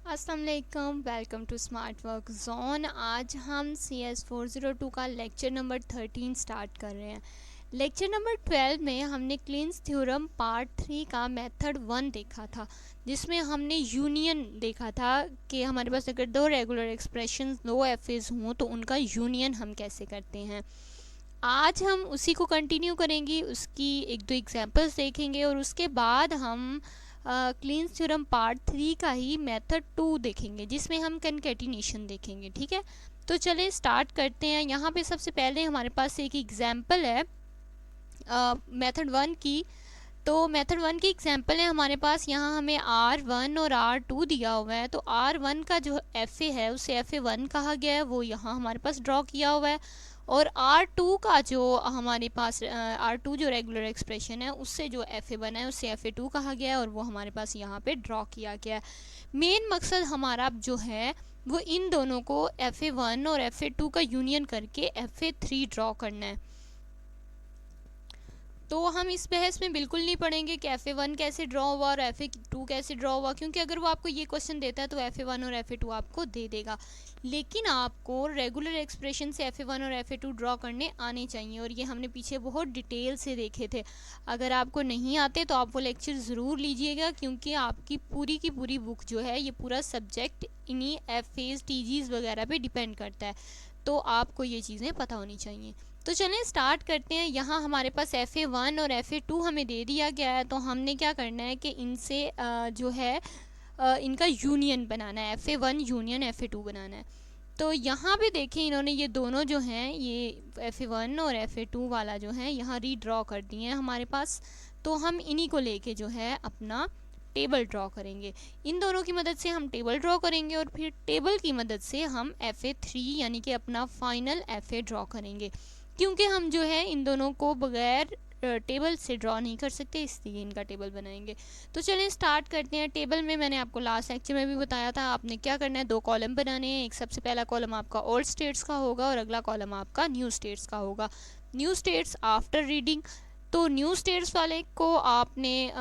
अस्सलाम वालेकुम, welcome to smart work zone. आज हम CS402 का लेक्चर नंबर 13 स्टार्ट कर रहे हैं। लेक्चर नंबर 12 में हमने क्लीन्स थ्योरम पार्ट 3 का मेथड 1 देखा था, जिसमें हमने यूनियन देखा था कि हमारे पास अगर दो रेगुलर एक्सप्रेशन दो एफेज हों तो उनका यूनियन हम कैसे करते हैं। आज हम उसी को कंटिन्यू करेंगे, उसकी एक दो एग्जांपल्स देखेंगे और उसके बाद हम क्लीन्स थ्योरम पार्ट 3 का ही मेथड 2 देखेंगे, जिसमें हम कनकैटिनेशन देखेंगे। ठीक है, तो चलिए स्टार्ट करते हैं। यहाँ पे सबसे पहले हमारे पास एक एग्जांपल है मेथड 1 की। तो मेथड 1 की एग्जांपल है हमारे पास, यहाँ हमें R1 और R2 दिया हुआ है। तो R1 का जो FA है उसे FA1 कहा गया है, वो यहाँ हमारे पास ड्रॉ किया हुआ है। और R2 का जो हमारे पास R2 जो रेगुलर एक्सप्रेशन है उससे जो FA बना है उससे FA2 कहा गया है और वो हमारे पास यहाँ पे ड्रॉ किया गया है। मेन मकसद हमारा जो है वो इन दोनों को FA1 और FA2 का यूनियन करके FA3 ड्रॉ करना है। तो हम इस बहस में बिल्कुल नहीं पढ़ेंगे कि FA1 कैसे ड्रॉ हुआ और FA2 कैसे ड्रॉ हुआ, क्योंकि अगर वो आपको ये क्वेश्चन देता है तो FA1 और FA2 आपको दे देगा, लेकिन आपको रेगुलर एक्सप्रेशन से FA1 और FA2 ड्रॉ करने आने चाहिए। और ये हमने पीछे बहुत डिटेल से देखे थे। अगर आपको नहीं आते तो आप वो लेक्चर ज़रूर लीजिएगा, क्योंकि आपकी की पूरी बुक जो है, ये पूरा सब्जेक्ट इन्हीं FAs TGs वगैरह पे डिपेंड करता है, तो आपको ये चीज़ें पता होनी चाहिए। तो चलें स्टार्ट करते हैं। यहाँ हमारे पास FA1 और FA2 हमें दे दिया गया है, तो हमने क्या करना है कि इनसे जो है इनका यूनियन बनाना है, FA1 यूनियन FA2 बनाना है। तो यहाँ पे देखें, इन्होंने ये दोनों जो हैं, ये FA1 और FA2 वाला जो है यहाँ रीड्रॉ कर दिए हैं हमारे पास। तो हम इन्हीं को लेके जो है अपना टेबल ड्रॉ करेंगे। इन दोनों की मदद से हम टेबल ड्रॉ करेंगे और फिर टेबल की मदद से हम FA3 यानी कि अपना फाइनल FA ड्रॉ करेंगे, क्योंकि हम जो है इन दोनों को बगैर टेबल से ड्रॉ नहीं कर सकते, इसलिए इनका टेबल बनाएंगे। तो चलिए स्टार्ट करते हैं। टेबल में मैंने आपको लास्ट लेक्चर में भी बताया था, आपने क्या करना है, दो कॉलम बनाने हैं। एक सबसे पहला कॉलम आपका ओल्ड स्टेट्स का होगा और अगला कॉलम आपका न्यू स्टेट्स का होगा। New states after reading. तो न्यू स्टेट्स वाले को आपने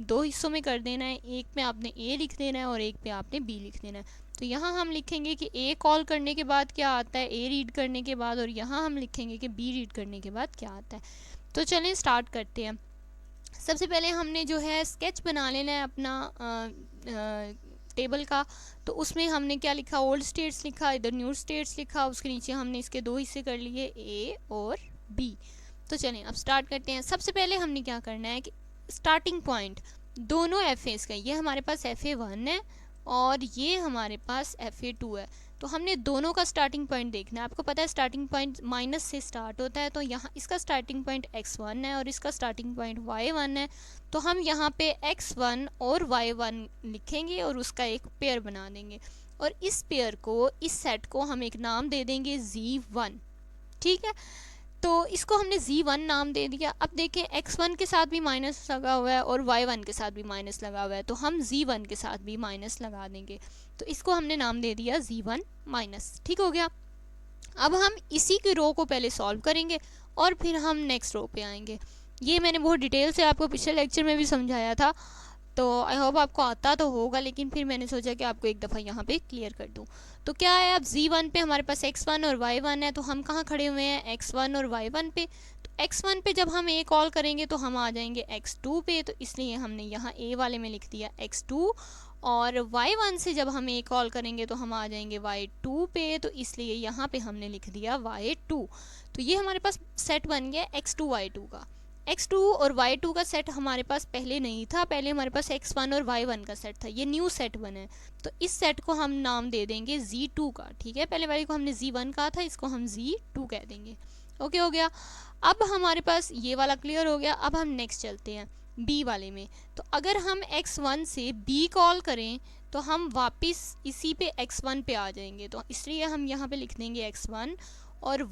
दो हिस्सों में कर देना है, एक में आपने ए लिख देना है और एक पे आपने बी लिख देना है। तो यहाँ हम लिखेंगे कि ए कॉल करने के बाद क्या आता है, ए रीड करने के बाद, और यहाँ हम लिखेंगे कि बी रीड करने के बाद क्या आता है। तो चलें स्टार्ट करते हैं। सबसे पहले हमने जो है स्केच बना लेना है अपना टेबल का। तो उसमें हमने क्या लिखा, ओल्ड स्टेट्स लिखा, इधर न्यू स्टेट्स लिखा, उसके नीचे हमने इसके दो हिस्से कर लिए, ए और बी। तो चलें अब स्टार्ट करते हैं। सबसे पहले हमने क्या करना है कि स्टार्टिंग पॉइंट दोनों FAs का, ये हमारे पास FA1 है और ये हमारे पास FA2 है। तो हमने दोनों का स्टार्टिंग पॉइंट देखना है। आपको पता है स्टार्टिंग पॉइंट माइनस से स्टार्ट होता है, तो यहाँ इसका स्टार्टिंग पॉइंट x1 है और इसका स्टार्टिंग पॉइंट y1 है। तो हम यहाँ पे x1 और y1 लिखेंगे और उसका एक पेयर बना देंगे, और इस पेयर को, इस सेट को हम एक नाम दे देंगे Z1। ठीक है, तो इसको हमने Z1 नाम दे दिया। अब देखें x1 के साथ भी माइनस लगा हुआ है और y1 के साथ भी माइनस लगा हुआ है, तो हम Z1 के साथ भी माइनस लगा देंगे। तो इसको हमने नाम दे दिया Z1 माइनस। ठीक हो गया। अब हम इसी की रो को पहले सॉल्व करेंगे और फिर हम नेक्स्ट रो पे आएंगे। ये मैंने बहुत डिटेल से आपको पिछले लेक्चर में भी समझाया था, तो आई होप आपको आता तो होगा, लेकिन फिर मैंने सोचा कि आपको एक दफ़ा यहाँ पे क्लियर कर दूँ। तो क्या है, अब Z1 पे हमारे पास x1 और y1 है, तो हम कहाँ खड़े हुए हैं, x1 और y1 पे। तो x1 पे जब हम a कॉल करेंगे तो हम आ जाएंगे x2 पे, तो इसलिए हमने यहाँ a वाले में लिख दिया x2। और y1 से जब हम a कॉल करेंगे तो हम आ जाएंगे y2 पे, तो इसलिए यहाँ पे हमने लिख दिया y2। तो ये हमारे पास सेट बन गया x2 y2 का। x2 और y2 का सेट हमारे पास पहले नहीं था, पहले हमारे पास x1 और y1 का सेट था, ये न्यू सेट बना है। तो इस सेट को हम नाम दे देंगे Z2 का। ठीक है, पहले वाले को हमने Z1 कहा था, इसको हम Z2 कह देंगे। ओके हो गया। अब हमारे पास ये वाला क्लियर हो गया। अब हम नेक्स्ट चलते हैं B वाले में। तो अगर हम x1 से B कॉल करें तो हम वापस इसी पे x1 पे आ जाएंगे, तो इसलिए हम यहाँ पे लिख देंगे x1, और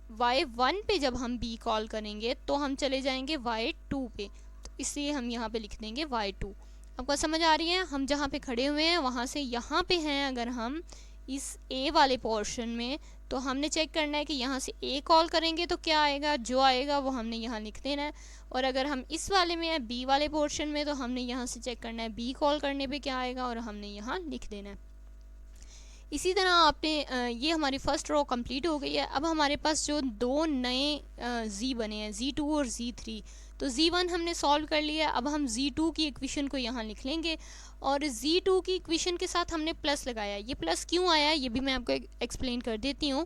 y1 पे जब हम b कॉल करेंगे तो हम चले जाएंगे y2 पे, तो इसलिए हम यहाँ पे लिख देंगे y2। आपको समझ आ रही है, हम जहाँ पे खड़े हुए हैं वहाँ से यहाँ पे हैं, अगर हम इस ए वाले पोर्शन में, तो हमने चेक करना है कि यहाँ से ए कॉल करेंगे तो क्या आएगा, जो आएगा वो हमने यहाँ लिख देना है। और अगर हम इस वाले में है बी वाले पोर्शन में, तो हमने यहाँ से चेक करना है बी कॉल करने पे क्या आएगा और हमने यहाँ लिख देना है। इसी तरह आपने ये हमारी फर्स्ट रो कंप्लीट हो गई है। अब हमारे पास जो दो नए जी बने हैं, Z2 और Z3, तो Z1 हमने सॉल्व कर लिया। अब हम Z2 की इक्वेशन को यहाँ लिख लेंगे और Z2 की इक्वेशन के साथ हमने प्लस लगाया। ये प्लस क्यों आया ये भी मैं आपको एक्सप्लेन कर देती हूँ।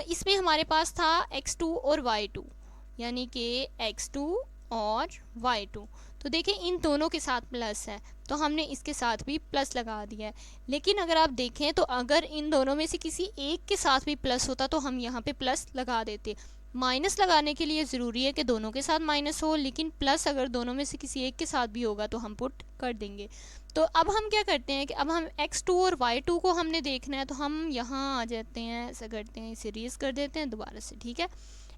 इसमें हमारे पास था x2 और y2, यानी कि x2 और y2, तो देखिए इन दोनों के साथ प्लस है तो हमने इसके साथ भी प्लस लगा दिया है। लेकिन अगर आप देखें तो अगर इन दोनों में से किसी एक के साथ भी प्लस होता तो हम यहाँ पे प्लस लगा देते। माइनस लगाने के लिए ज़रूरी है कि दोनों के साथ माइनस हो, लेकिन प्लस अगर दोनों में से किसी एक के साथ भी होगा तो हम पुट कर देंगे। तो अब हम क्या करते हैं कि अब हम x2 और y2 को हमने देखना है, तो हम यहाँ आ जाते हैं, ऐसा करते हैं, इसे रेज कर देते हैं दोबारा से, ठीक है,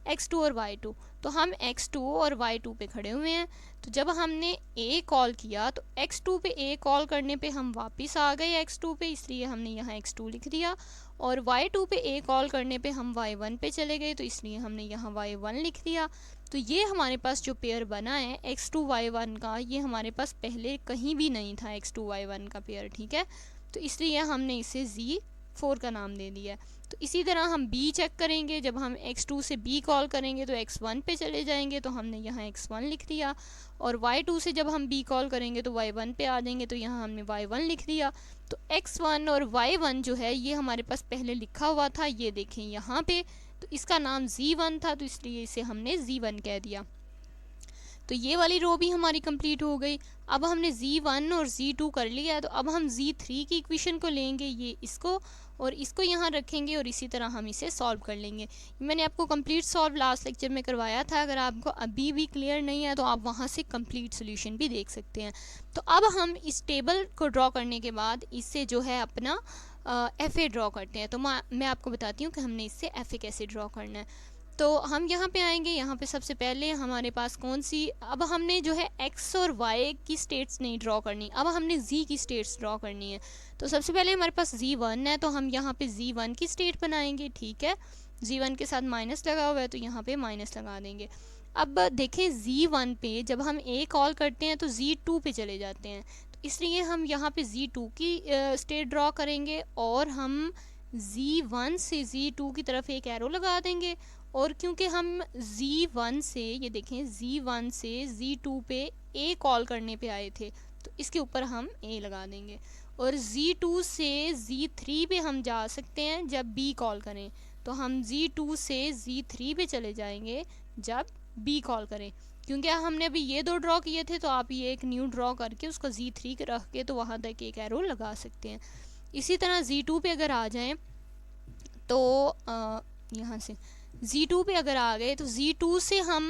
x2 और y2। तो हम x2 और y2 पे खड़े हुए हैं। तो जब हमने a कॉल किया तो x2 पे a कॉल करने पे हम वापस आ गए x2 पे, इसलिए हमने यहाँ x2 लिख दिया। और y2 पे a कॉल करने पे हम y1 पे चले गए, तो इसलिए हमने यहाँ y1 लिख दिया। तो ये हमारे पास जो पेयर बना है x2 y1 का, ये हमारे पास पहले कहीं भी नहीं था x2 y1 का पेयर, ठीक है, तो इसलिए हमने इसे Z4 का नाम दे दिया। तो इसी तरह हम b चेक करेंगे, जब हम x2 से b कॉल करेंगे तो x1 पे चले जाएंगे, तो हमने यहाँ x1 लिख दिया। और y2 से जब हम b कॉल करेंगे तो y1 पे आ जाएंगे, तो यहाँ हमने y1 लिख दिया। तो x1 और y1 जो है ये हमारे पास पहले लिखा हुआ था, ये देखें यहाँ पे, तो इसका नाम Z1 था, तो इसलिए इसे हमने Z1 कह दिया। तो ये वाली रो भी हमारी कंप्लीट हो गई। अब हमने Z1 और Z2 कर लिया है, तो अब हम Z3 की इक्वेशन को लेंगे, ये इसको और इसको यहाँ रखेंगे और इसी तरह हम इसे सॉल्व कर लेंगे। मैंने आपको कंप्लीट सॉल्व लास्ट लेक्चर में करवाया था, अगर आपको अभी भी क्लियर नहीं है तो आप वहाँ से कंप्लीट सोल्यूशन भी देख सकते हैं। तो अब हम इस टेबल को ड्रॉ करने के बाद इससे जो है अपना FA ड्रॉ करते हैं। तो मैं आपको बताती हूँ कि हमने इससे FA कैसे ड्रॉ करना है। तो हम यहाँ पे आएंगे, यहाँ पे सबसे पहले हमारे पास कौन सी, अब हमने जो है x और y की स्टेट्स नहीं ड्रॉ करनी, अब हमने z की स्टेट्स ड्रॉ करनी है। तो सबसे पहले हमारे पास z1 है, तो हम यहाँ पे z1 की स्टेट बनाएंगे, ठीक है, z1 के साथ माइनस लगा हुआ है तो यहाँ पे माइनस लगा देंगे। अब देखें z1 पे जब हम a कॉल करते हैं तो z2 पे चले जाते हैं, तो इसलिए हम यहाँ पे z2 की स्टेट ड्रॉ करेंगे और हम z1 से z2 की तरफ एक एरो लगा देंगे। और क्योंकि हम Z1 से, ये देखें, Z1 से Z2 पे A कॉल करने पे आए थे, तो इसके ऊपर हम A लगा देंगे। और Z2 से Z3 पे हम जा सकते हैं जब B कॉल करें, तो हम Z2 से Z3 पे चले जाएंगे जब B कॉल करें। क्योंकि हमने अभी ये दो ड्रॉ किए थे, तो आप ये एक न्यू ड्रॉ करके उसको Z3 रख के तो वहाँ तक एक एरो लगा सकते हैं। इसी तरह Z2 पे अगर आ जाएं तो यहाँ से Z2 पे अगर आ गए तो Z2 से हम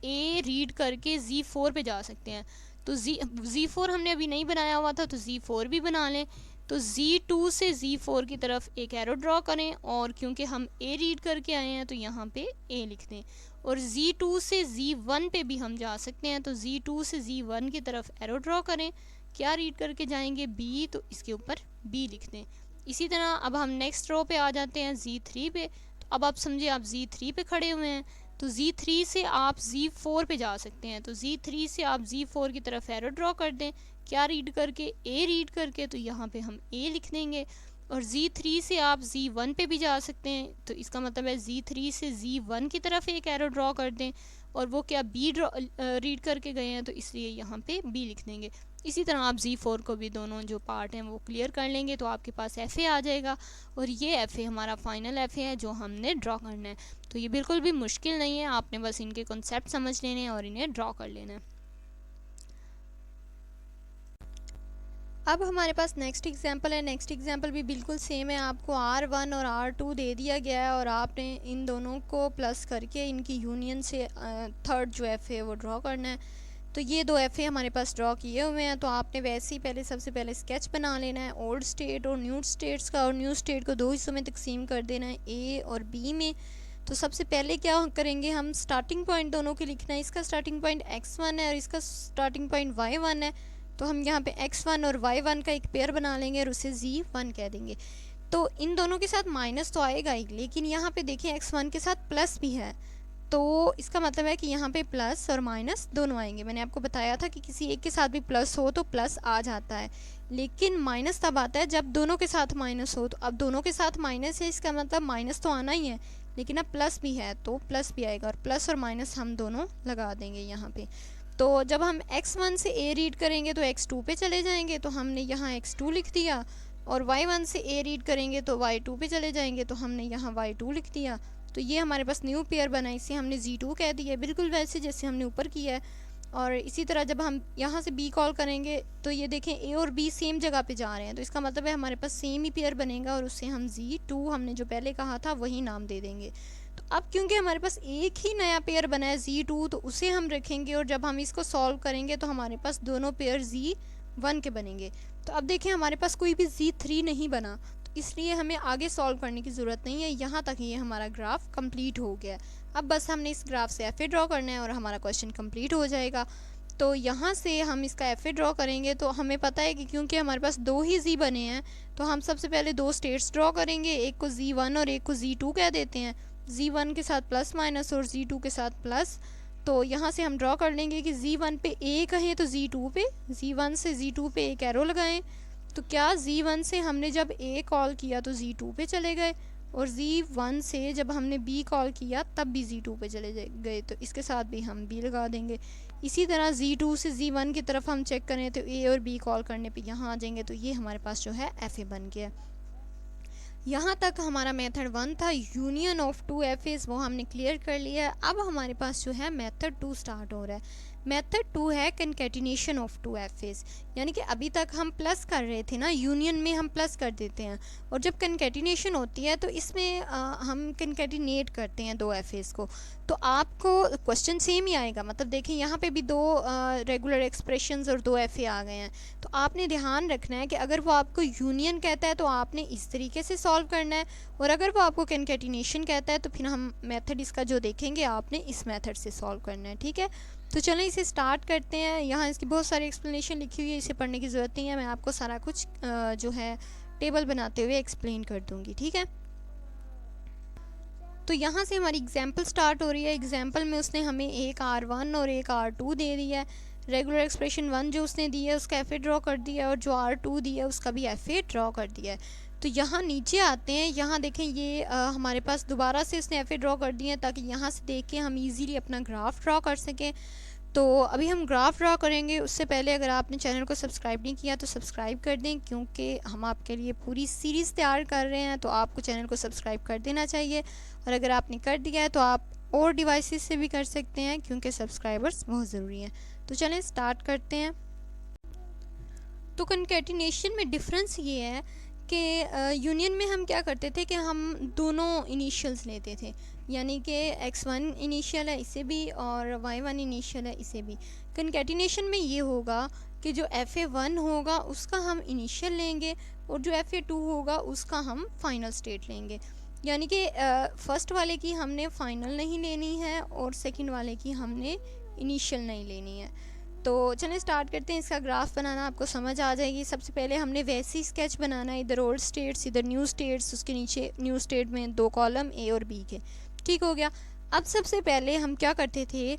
A रीड करके Z4 पे जा सकते हैं। तो Z4 हमने अभी नहीं बनाया हुआ था, तो Z4 भी बना लें। तो Z2 से Z4 की तरफ एक एरो ड्रॉ करें और क्योंकि हम A रीड करके आए हैं तो यहाँ पे A लिख दें। और Z2 से Z1 पे भी हम जा सकते हैं, तो Z2 से Z1 की तरफ एरो ड्रॉ करें, क्या रीड करके जाएंगे B, तो इसके ऊपर B लिख दें। इसी तरह अब हम नेक्स्ट रो पे आ जाते हैं Z3 पे। अब आप समझिए आप Z3 पे खड़े हुए हैं, तो Z3 से आप Z4 पे जा सकते हैं, तो Z3 से आप Z4 की तरफ एरो ड्रॉ कर दें, क्या रीड करके, A रीड करके, तो यहाँ पे हम A लिख देंगे। और Z3 से आप Z1 पे भी जा सकते हैं, तो इसका मतलब है Z3 से Z1 की तरफ एक एरो ड्रॉ कर दें और वो क्या B रीड करके गए हैं, तो इसलिए यहाँ पे B लिख देंगे। इसी तरह आप Z4 को भी दोनों जो पार्ट हैं वो क्लियर कर लेंगे तो आपके पास FA आ जाएगा। और ये FA हमारा फाइनल FA है जो हमने ड्रॉ करना है। तो ये बिल्कुल भी मुश्किल नहीं है, आपने बस इनके कॉन्सेप्ट समझ लेने हैं और इन्हें ड्रॉ कर लेना है। अब हमारे पास नेक्स्ट एग्जांपल है। नेक्स्ट एग्जांपल भी बिल्कुल सेम है, आपको R1 और R2 दे दिया गया है और आपने इन दोनों को प्लस करके इनकी यूनियन से थर्ड जो FA है वो ड्रॉ करना है। तो ये दो FA हमारे पास ड्रॉ किए हुए हैं, तो आपने वैसे ही पहले सबसे पहले स्केच बना लेना है ओल्ड स्टेट और न्यू स्टेट्स का, और न्यू स्टेट को दो हिस्सों में तकसीम कर देना है, A और B में। तो सबसे पहले क्या करेंगे, हम स्टार्टिंग पॉइंट दोनों के लिखना है, इसका स्टार्टिंग पॉइंट x1 है और इसका स्टार्टिंग पॉइंट y1 है। तो हम यहाँ पे x1 और y1 का एक पेयर बना लेंगे और उसे Z1 कह देंगे। तो इन दोनों के साथ माइनस तो आएगा ही, लेकिन यहाँ पे देखिए x1 के साथ प्लस भी है, तो इसका मतलब है कि यहाँ पे प्लस और माइनस दोनों आएंगे। मैंने आपको बताया था कि किसी एक के साथ भी प्लस हो तो प्लस आ जाता है, लेकिन माइनस तब आता है जब दोनों के साथ माइनस हो। तो अब दोनों के साथ माइनस है, इसका मतलब माइनस तो आना ही है, लेकिन अब प्लस भी है तो प्लस भी आएगा, और प्लस और माइनस हम दोनों लगा देंगे यहाँ पे। तो जब हम x1 से a रीड करेंगे तो x2 पे चले जाएंगे, तो हमने यहाँ x2 लिख दिया, और y1 से a रीड करेंगे तो y2 पे चले जाएंगे, तो हमने यहाँ y2 लिख दिया। तो ये हमारे पास न्यू पेयर बना, इसे हमने z2 कह दिया, बिल्कुल वैसे जैसे हमने ऊपर किया है। और इसी तरह जब हम यहाँ से b कॉल करेंगे तो ये देखें a और b सेम जगह पे जा रहे हैं, तो इसका मतलब है हमारे पास सेम ही पेयर बनेगा, और उससे हम z2 हमने जो पहले कहा था वही नाम दे देंगे। तो अब क्योंकि हमारे पास एक ही नया पेयर बना है z2, तो उसे हम रखेंगे, और जब हम इसको सॉल्व करेंगे तो हमारे पास दोनों पेयर z1 के बनेंगे। तो अब देखें हमारे पास कोई भी z3 नहीं बना, इसलिए हमें आगे सॉल्व करने की ज़रूरत नहीं है। यहाँ तक ये हमारा ग्राफ कंप्लीट हो गया। अब बस हमने इस ग्राफ से एफ ए ड्रॉ करना है और हमारा क्वेश्चन कंप्लीट हो जाएगा। तो यहाँ से हम इसका एफ ए ड्रॉ करेंगे, तो हमें पता है कि क्योंकि हमारे पास दो ही जी बने हैं, तो हम सबसे पहले दो स्टेट्स ड्रॉ करेंगे, एक को z1 और एक को z2 कह देते हैं। z1 के साथ प्लस माइनस और z2 के साथ प्लस। तो यहाँ से हम ड्रॉ कर लेंगे कि z1 पे a कहें तो z2 पे, z1 से z2 पे एक एरो लगाएं। तो क्या z1 से हमने जब a कॉल किया तो z2 पे चले गए, और z1 से जब हमने b कॉल किया तब भी z2 पे चले गए, तो इसके साथ भी हम b लगा देंगे। इसी तरह z2 से z1 की तरफ हम चेक करें तो a और b कॉल करने पे यहाँ आ जाएंगे, तो ये हमारे पास जो है एफ ए बन गया। यहाँ तक हमारा मेथड 1 था, union of two F As, वो हमने क्लियर कर लिया है। अब हमारे पास जो है मेथड 2 स्टार्ट हो रहा है। मेथड 2 है concatenation of two F As, यानी कि अभी तक हम प्लस कर रहे थे ना, यूनियन में हम प्लस कर देते हैं, और जब कंकैटिनेशन होती है तो इसमें हम कंकैटिनेट करते हैं दो एफ एज को। तो आपको क्वेश्चन सेम ही आएगा, मतलब देखें यहाँ पे भी दो रेगुलर एक्सप्रेशंस और दो एफ ए आ गए हैं। तो आपने ध्यान रखना है कि अगर वो आपको यूनियन कहता है तो आपने इस तरीके से सॉल्व करना है, और अगर वो आपको कंकैटिनेशन कहता है तो फिर हम मेथड इसका जो देखेंगे आपने इस मेथड से सॉल्व करना है। ठीक है, तो चलें इसे स्टार्ट करते हैं। यहाँ इसकी बहुत सारी एक्सप्लेनेशन लिखी हुई है, इसे पढ़ने की ज़रूरत नहीं है, मैं आपको सारा कुछ जो है टेबल बनाते हुए एक्सप्लेन कर दूँगी। ठीक है, तो यहाँ से हमारी एग्जाम्पल स्टार्ट हो रही है। एग्जाम्पल में उसने हमें एक R1 और एक R2 दे दिया है। रेगुलर एक्सप्रेशन 1 जो उसने दी है उसका एफ ए ड्रॉ कर दिया है, और जो R2 दिया है उसका भी एफ ए ड्रॉ कर दिया है। तो यहाँ नीचे आते हैं, यहाँ देखें ये हमारे पास दोबारा से उसने एफ ए ड्रॉ कर दिए हैं, ताकि यहाँ से देख के हम इजीली अपना ग्राफ ड्रॉ कर सकें। तो अभी हम ग्राफ ड्रॉ करेंगे, उससे पहले अगर आपने चैनल को सब्सक्राइब नहीं किया तो सब्सक्राइब कर दें, क्योंकि हम आपके लिए पूरी सीरीज़ तैयार कर रहे हैं, तो आपको चैनल को सब्सक्राइब कर देना चाहिए। और अगर आपने कर दिया है तो आप और डिवाइसेस से भी कर सकते हैं, क्योंकि सब्सक्राइबर्स बहुत ज़रूरी हैं। तो चलें स्टार्ट करते हैं। तो कंकैटिनेशन में डिफरेंस ये है कि यूनियन में हम क्या करते थे कि हम दोनों इनिशियल्स लेते थे, यानी कि x1 इनिशियल है इसे भी और y1 इनिशियल है इसे भी। कंकैटिनेशन में ये होगा कि जो fa1 होगा उसका हम इनिशियल लेंगे, और जो fa2 होगा उसका हम फाइनल स्टेट लेंगे, यानी कि फर्स्ट वाले की हमने फाइनल नहीं लेनी है और सेकंड वाले की हमने इनिशियल नहीं लेनी है। तो चलें स्टार्ट करते हैं। इसका ग्राफ बनाना आपको समझ आ जाएगी। सबसे पहले हमने वैसे ही स्केच बनाना है, इधर ओल्ड स्टेट्स इधर न्यू स्टेट्स, उसके नीचे न्यू स्टेट में दो कॉलम ए और बी के। ठीक हो गया। अब सबसे पहले हम क्या करते थे,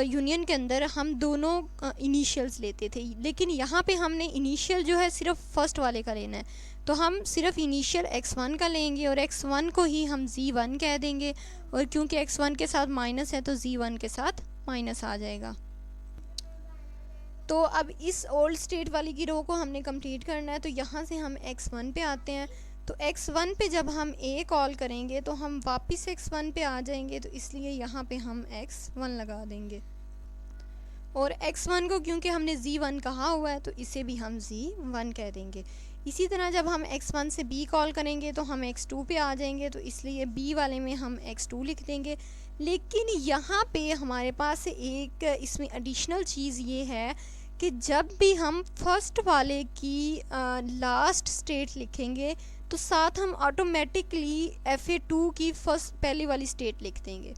यूनियन के अंदर हम दोनों इनिशियल्स लेते थे, लेकिन यहाँ पे हमने इनिशियल जो है सिर्फ फर्स्ट वाले का लेना है, तो हम सिर्फ इनिशियल x1 का लेंगे और x1 को ही हम z1 कह देंगे, और क्योंकि x1 के साथ माइनस है तो z1 के साथ माइनस आ जाएगा। तो अब इस ओल्ड स्टेट वाली की रो को हमने कंप्लीट करना है, तो यहाँ से हम x1 पे आते हैं। तो x1 पे जब हम a कॉल करेंगे तो हम वापस x1 पे आ जाएंगे, तो इसलिए यहाँ पे हम x1 लगा देंगे, और x1 को क्योंकि हमने z1 कहा हुआ है तो इसे भी हम z1 कह देंगे। इसी तरह जब हम x1 से b कॉल करेंगे तो हम x2 पे आ जाएंगे, तो इसलिए b वाले में हम x2 लिख देंगे। लेकिन यहाँ पे हमारे पास एक इसमें एडिशनल चीज़ ये है कि जब भी हम फर्स्ट वाले की लास्ट स्टेट लिखेंगे तो साथ हम ऑटोमेटिकली fa2 की पहली वाली स्टेट लिख देंगे।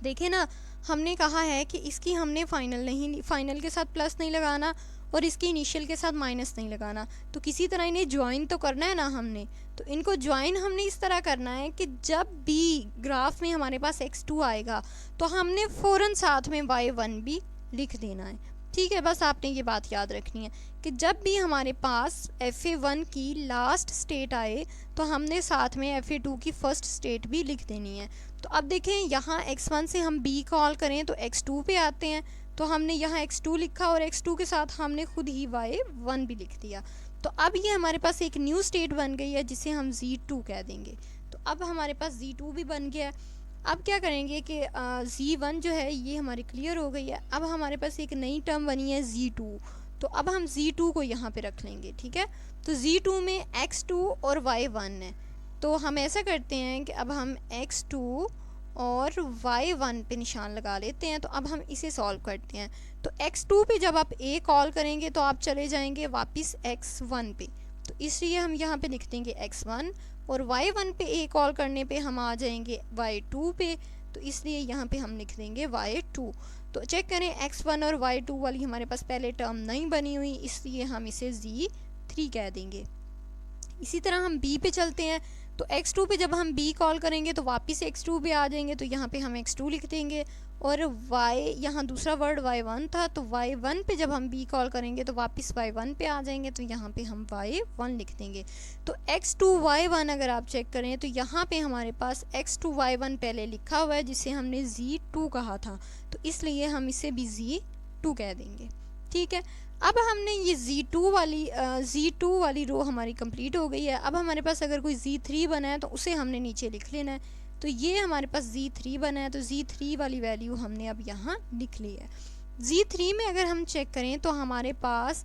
देखिए ना, हमने कहा है कि इसकी हमने फाइनल के साथ प्लस नहीं लगाना और इसके इनिशियल के साथ माइनस नहीं लगाना। तो किसी तरह इन्हें ज्वाइन तो करना है ना हमने, तो इनको ज्वाइन हमने इस तरह करना है कि जब भी ग्राफ में हमारे पास x2 आएगा तो हमने फ़ौरन साथ में y1 भी लिख देना है। ठीक है, बस आपने ये बात याद रखनी है कि जब भी हमारे पास FA1 की लास्ट स्टेट आए तो हमने साथ में FA2 की फर्स्ट स्टेट भी लिख देनी है। तो अब देखें, यहाँ x1 से हम b कॉल करें तो x2 पे आते हैं, तो हमने यहाँ x2 लिखा और x2 के साथ हमने खुद ही y1 भी लिख दिया। तो अब ये हमारे पास एक न्यू स्टेट बन गई है जिसे हम Z2 कह देंगे। तो अब हमारे पास Z2 भी बन गया है। अब क्या करेंगे कि Z1 जो है ये हमारी क्लियर हो गई है। अब हमारे पास एक नई टर्म बनी है Z2, तो अब हम Z2 को यहाँ पे रख लेंगे। ठीक है, तो Z2 में x2 और y1 है, तो हम ऐसा करते हैं कि अब हम x2 और y1 पे निशान लगा लेते हैं। तो अब हम इसे सॉल्व करते हैं। तो x2 पे जब आप a कॉल करेंगे तो आप चले जाएंगे वापस x1 पे, तो इसलिए हम यहाँ पे लिख देंगे x1, और y1 पे a कॉल करने पे हम आ जाएंगे y2 पे, तो इसलिए यहाँ पे हम लिख देंगे y2। तो चेक करें, x1 और y2 वाली हमारे पास पहले टर्म नहीं बनी हुई, इसलिए हम इसे Z3 कह देंगे। इसी तरह हम b पे चलते हैं। तो x2 पे जब हम b कॉल करेंगे तो वापस x2 पे आ जाएंगे, तो यहाँ पे हम x2 लिख देंगे, और y यहाँ दूसरा वर्ड y1 था, तो y1 पे जब हम b कॉल करेंगे तो वापस y1 पे आ जाएंगे, तो यहाँ पे हम y1 लिख देंगे। तो x2 y1 अगर आप चेक करें तो यहाँ पे हमारे पास x2 y1 पहले लिखा हुआ है जिसे हमने Z2 कहा था, तो इसलिए हम इसे भी Z2 कह देंगे। ठीक है, अब हमने ये Z2 वाली रो हमारी कंप्लीट हो गई है। अब हमारे पास अगर कोई Z3 बना है तो उसे हमने नीचे लिख लेना है। तो ये हमारे पास Z3 बना है, तो Z3 वाली वैल्यू हमने अब यहाँ लिख ली है। Z3 में अगर हम चेक करें तो हमारे पास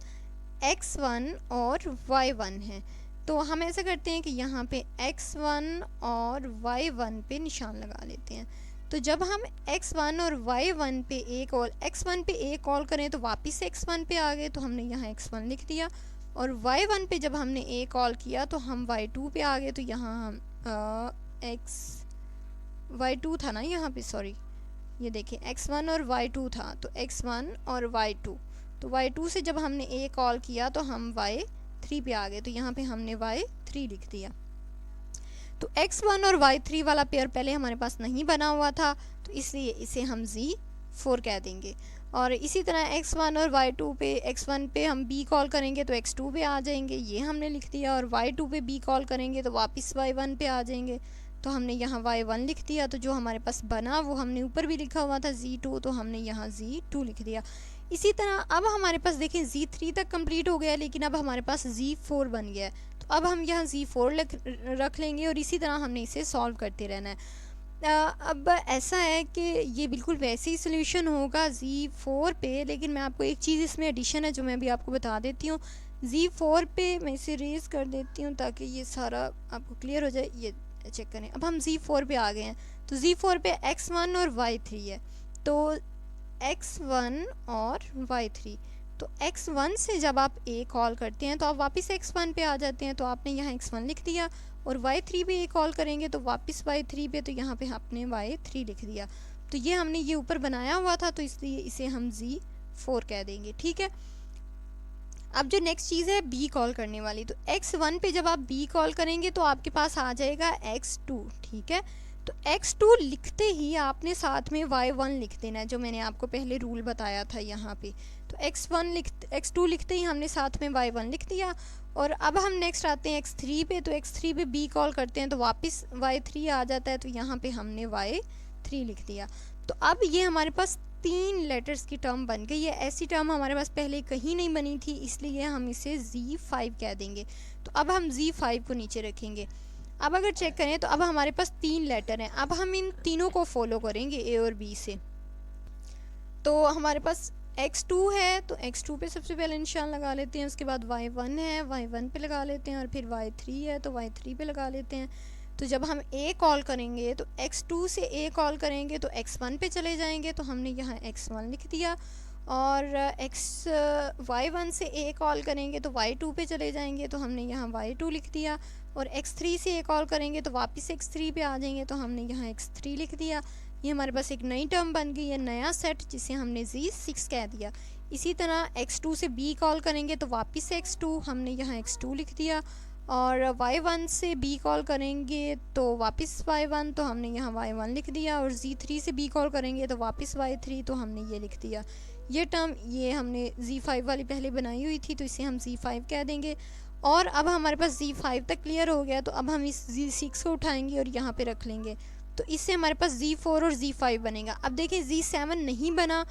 x1 और y1 है, तो हम ऐसा करते हैं कि यहाँ पे x1 और y1 पे निशान लगा लेते हैं। तो जब हम x1 और y1 पे x1 पे a कॉल करें तो वापस x1 पे आ गए, तो हमने यहाँ x1 लिख दिया, और y1 पे जब हमने a कॉल किया तो हम y2 पे आ गए, तो यहाँ हम y2 था ना यहाँ पे, सॉरी ये देखिए x1 और y2 था, तो x1 और y2, तो y2 से जब हमने a कॉल किया तो हम y3 पे आ गए, तो यहाँ पे हमने y3 लिख दिया। तो x1 और y3 वाला पेयर पहले हमारे पास नहीं बना हुआ था, तो इसलिए इसे हम Z4 कह देंगे। और इसी तरह x1 और y2 पे x1 पे हम b कॉल करेंगे तो x2 पे आ जाएंगे, ये हमने लिख दिया, और y2 पे b कॉल करेंगे तो वापस y1 पे आ जाएंगे, तो हमने यहाँ y1 लिख दिया। तो जो हमारे पास बना वो हमने ऊपर भी लिखा हुआ था Z2, तो हमने यहाँ Z2 लिख दिया। इसी तरह अब हमारे पास देखें Z3 तक कंप्लीट हो गया, लेकिन अब हमारे पास Z4 बन गया है, तो अब हम यहाँ Z4 रख लेंगे, और इसी तरह हमने इसे सॉल्व करते रहना है। अब ऐसा है कि ये बिल्कुल वैसे ही सोल्यूशन होगा Z4 पे, लेकिन मैं आपको एक चीज़ इसमें एडिशन है जो मैं भी आपको बता देती हूँ। Z4 पे मैं इसे रेज़ कर देती हूँ ताकि ये सारा आपको क्लियर हो जाए। ये चेक करें, अब हम Z4 पे आ गए हैं, तो Z4 पे x1 और y3 है, तो x1 और y3, तो x1 से जब आप a कॉल करते हैं तो आप वापस x1 पे आ जाते हैं, तो आपने यहाँ x1 लिख दिया, और y3 पे a कॉल करेंगे तो वापस y3 पे, तो यहाँ पे आपने y3 लिख दिया। तो ये हमने ये ऊपर बनाया हुआ था, तो इसलिए इसे हम Z4 कह देंगे। ठीक है, अब जो नेक्स्ट चीज़ है b कॉल करने वाली, तो x1 पे जब आप b कॉल करेंगे तो आपके पास आ जाएगा x2। ठीक है, तो x2 लिखते ही आपने साथ में y1 लिख देना है, जो मैंने आपको पहले रूल बताया था यहाँ पे। तो x2 लिखते ही हमने साथ में y1 लिख दिया, और अब हम नेक्स्ट आते हैं x3 पे, तो x3 पे b कॉल करते हैं तो वापस y3 आ जाता है, तो यहाँ पे हमने y3 लिख दिया। तो अब ये हमारे पास 3 लेटर्स की टर्म बन गई है। ऐसी टर्म हमारे पास पहले कहीं नहीं बनी थी, इसलिए हम इसे Z5 कह देंगे। तो अब हम Z5 को नीचे रखेंगे। अब अगर चेक करें तो अब हमारे पास 3 लेटर हैं, अब हम इन तीनों को फॉलो करेंगे A और B से। तो हमारे पास x2 है, तो x2 पे सबसे पहले निशान लगा लेते हैं, उसके बाद y1 है, y1 पे लगा लेते हैं, और फिर y3 है तो y3 पे लगा लेते हैं। तो जब हम a कॉल करेंगे तो x2 से a कॉल करेंगे तो x1 पे चले जाएंगे, तो हमने यहाँ x1 लिख दिया, और y1 से a कॉल करेंगे तो y2 पे चले जाएंगे, तो हमने यहाँ y2 लिख दिया, और x3 से a कॉल करेंगे तो वापस x3 पे आ जाएंगे, तो हमने यहाँ x3 लिख दिया। ये हमारे पास एक नई टर्म बन गई है, नया सेट, जिसे हमने Z6 कह दिया। इसी तरह x2 से b कॉल करेंगे तो वापस से x2, हमने यहाँ x2 लिख दिया। और y1 से b कॉल करेंगे तो वापस y1, तो हमने यहाँ y1 लिख दिया। और z3 से b कॉल करेंगे तो वापस y3, तो हमने ये लिख दिया। ये टर्म ये हमने z5 वाली पहले बनाई हुई थी, तो इसे हम z5 कह देंगे। और अब हमारे पास z5 तक क्लियर हो गया, तो अब हम इस z6 को उठाएंगे और यहाँ पे रख लेंगे, तो इससे हमारे पास z4 और z5 बनेगा। अब देखिए z7 नहीं बना,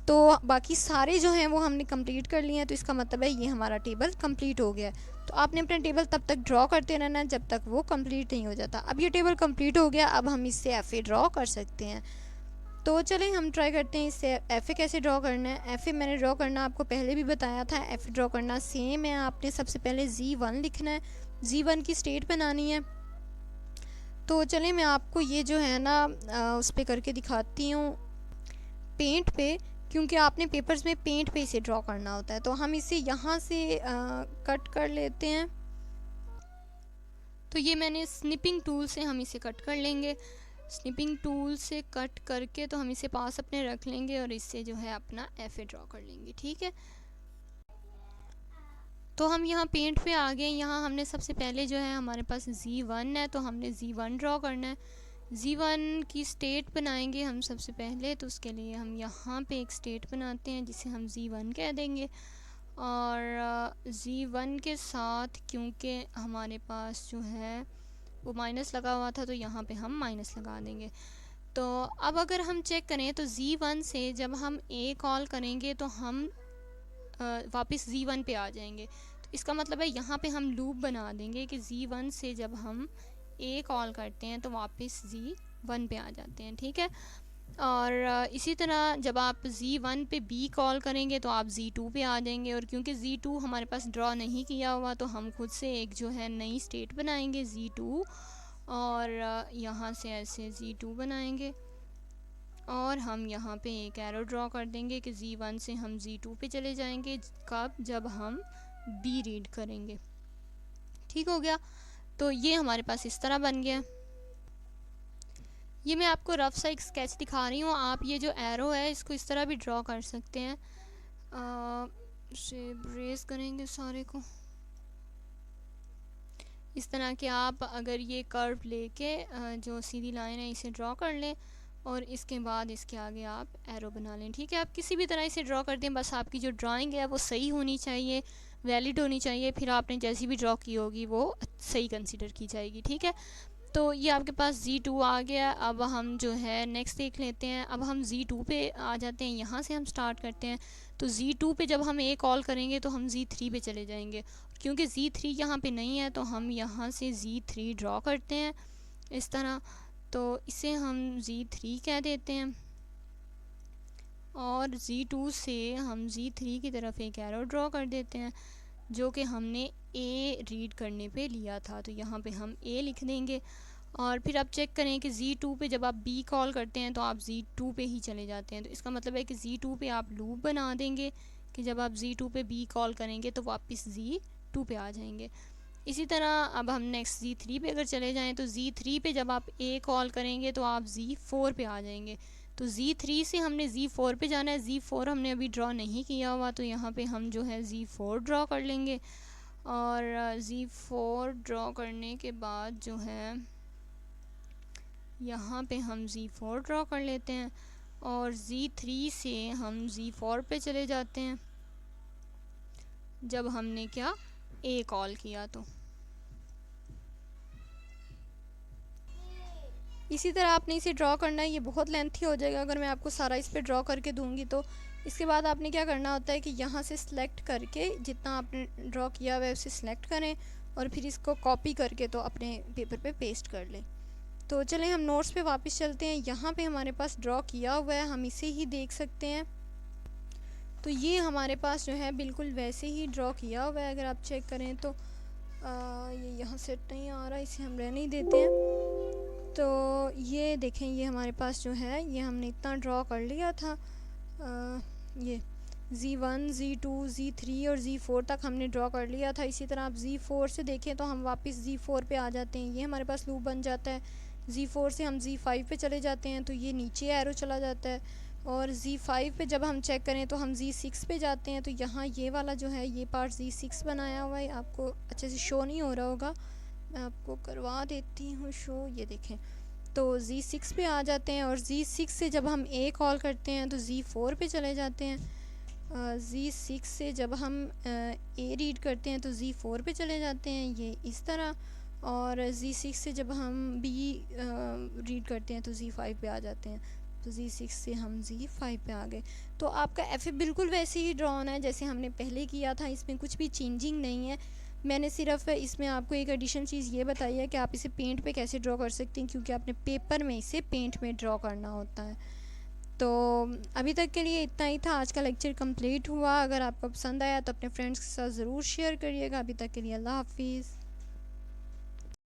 तो बाकी सारे जो हैं वो हमने कंप्लीट कर लिए हैं, तो इसका मतलब है ये हमारा टेबल कंप्लीट हो गया है। तो आपने अपना टेबल तब तक ड्रॉ करते रहना जब तक वो कंप्लीट नहीं हो जाता। अब ये टेबल कंप्लीट हो गया, अब हम इससे एफ ड्रॉ कर सकते हैं। तो चलें हम ट्राई करते हैं इससे एफ कैसे ड्रॉ करना है। एफ मैंने ड्रॉ करना आपको पहले भी बताया था। एफ ड्रॉ करना सेम है, आपने सबसे पहले z1 लिखना है, z1 की स्टेट बनानी है। तो चलें मैं आपको ये जो है ना उस पर करके दिखाती हूँ पेंट पे, क्योंकि आपने पेपर्स में पेंट पे इसे ड्रॉ करना होता है। तो हम इसे यहाँ से कट कर लेते हैं। तो ये मैंने स्निपिंग टूल से हम इसे कट कर लेंगे। स्निपिंग टूल से कट करके तो हम इसे पास अपने रख लेंगे और इससे जो है अपना एफ ड्रॉ कर लेंगे। ठीक है, तो हम यहाँ पेंट पे आ गए। यहाँ हमने सबसे पहले जो है हमारे पास z1 है, तो हमने z1 ड्रॉ करना है। z1 की स्टेट बनाएंगे हम सबसे पहले, तो उसके लिए हम यहाँ पे एक स्टेट बनाते हैं जिसे हम z1 कह देंगे। और z1 के साथ क्योंकि हमारे पास जो है वो माइनस लगा हुआ था, तो यहाँ पे हम माइनस लगा देंगे। तो अब अगर हम चेक करें तो z1 से जब हम a कॉल करेंगे तो हम वापस z1 पे आ जाएंगे। तो इसका मतलब है यहाँ पे हम लूप बना देंगे कि z1 से जब हम a कॉल करते हैं तो वापस z1 पे आ जाते हैं। ठीक है, और इसी तरह जब आप z1 पे b कॉल करेंगे तो आप z2 पे आ जाएंगे। और क्योंकि z2 हमारे पास ड्रॉ नहीं किया हुआ, तो हम खुद से एक जो है नई स्टेट बनाएंगे z2, और यहाँ से ऐसे z2 बनाएंगे और हम यहाँ पे एक एरो ड्रॉ कर देंगे कि z1 से हम z2 पे चले जाएंगे कब, जब हम b रीड करेंगे। ठीक हो गया, तो ये हमारे पास इस तरह बन गया। ये मैं आपको रफ सा एक स्केच दिखा रही हूँ। आप ये जो एरो है इसको इस तरह भी ड्रॉ कर सकते हैं। इसे ब्रेस करेंगे सारे को इस तरह के। आप अगर ये कर्व लेके जो सीधी लाइन है इसे ड्रॉ कर लें और इसके बाद इसके आगे आप एरो बना लें। ठीक है, आप किसी भी तरह इसे ड्रॉ कर दें, बस आपकी जो ड्राइंग है वो सही होनी चाहिए, वैलिड होनी चाहिए, फिर आपने जैसी भी ड्रॉ की होगी वो सही कंसीडर की जाएगी। ठीक है, तो ये आपके पास z2 आ गया। अब हम जो है नेक्स्ट देख लेते हैं। अब हम z2 पे आ जाते हैं, यहाँ से हम स्टार्ट करते हैं। तो z2 पे जब हम a कॉल करेंगे तो हम z3 पे चले जाएंगे। क्योंकि z3 यहाँ पे नहीं है तो हम यहाँ से z3 ड्रॉ करते हैं इस तरह। तो इसे हम z3 कह देते हैं और z2 से हम z3 की तरफ एक एरो ड्रॉ कर देते हैं जो कि हमने a रीड करने पे लिया था। तो यहाँ पे हम a लिख देंगे और फिर आप चेक करें कि z2 पे जब आप b कॉल करते हैं तो आप z2 पे ही चले जाते हैं। तो इसका मतलब है कि z2 पे आप लूप बना देंगे कि जब आप z2 पे b कॉल करेंगे तो वापस z2 पे आ जाएंगे। इसी तरह अब हम नेक्स्ट z3 पे अगर चले जाएं तो z3 पे जब आप a कॉल करेंगे तो आप z4 पे आ जाएंगे। तो z3 से हमने z4 पे जाना है। z4 हमने अभी ड्रॉ नहीं किया हुआ, तो यहाँ पे हम जो है z4 ड्रॉ कर लेंगे और z4 ड्रॉ करने के बाद जो है यहाँ पे हम z4 ड्रॉ कर लेते हैं और z3 से हम z4 पे चले जाते हैं जब हमने क्या a कॉल किया। तो इसी तरह आपने इसे ड्रॉ करना है। ये बहुत लेंथी हो जाएगा अगर मैं आपको सारा इस पे ड्रॉ करके दूंगी। तो इसके बाद आपने क्या करना होता है कि यहाँ से सिलेक्ट करके जितना आपने ड्रॉ किया हुआ है उसे सिलेक्ट करें और फिर इसको कॉपी करके तो अपने पेपर पे पेस्ट कर लें। तो चलें हम नोट्स पे वापस चलते हैं। यहाँ पे हमारे पास ड्रॉ किया हुआ है, हम इसे ही देख सकते हैं। तो ये हमारे पास जो है बिल्कुल वैसे ही ड्रॉ किया हुआ है। अगर आप चेक करें तो ये यहाँ सेट नहीं आ रहा, इसे हम रहने ही देते हैं। तो ये देखें, ये हमारे पास जो है ये हमने इतना ड्रॉ कर लिया था। ये z1, z2, z3 और z4 तक हमने ड्रॉ कर लिया था। इसी तरह आप z4 से देखें तो हम वापस z4 पे आ जाते हैं। ये हमारे पास लूप बन जाता है। z4 से हम z5 पे चले जाते हैं तो ये नीचे एरो चला जाता है। और Z5 पे जब हम चेक करें तो हम Z6 पे जाते हैं, तो यहाँ ये वाला जो है ये पार्ट Z6 बनाया हुआ है, आपको अच्छे से शो नहीं हो रहा होगा, मैं आपको करवा देती हूँ शो। ये देखें, तो Z6 पे आ जाते हैं और Z6 से जब हम A कॉल करते हैं तो Z4 पे चले जाते हैं। Z6 से जब हम A रीड करते हैं तो Z4 पे चले जाते हैं, ये इस तरह। और Z6 से जब हम B रीड करते हैं तो Z5 पे आ जाते हैं, तो Z6 से हम Z5 पे आ गए। तो आपका FA बिल्कुल वैसे ही ड्रॉ होना है जैसे हमने पहले किया था, इसमें कुछ भी चेंजिंग नहीं है। मैंने सिर्फ इसमें आपको एक एडिशनल चीज़ ये बताई है कि आप इसे पेंट पे कैसे ड्रॉ कर सकते हैं, क्योंकि आपने पेपर में इसे पेंट में ड्रॉ करना होता है। तो अभी तक के लिए इतना ही था, आज का लेक्चर कंप्लीट हुआ। अगर आपको पसंद आया तो अपने फ्रेंड्स के साथ ज़रूर शेयर करिएगा। अभी तक के लिए अल्लाह हाफिज़।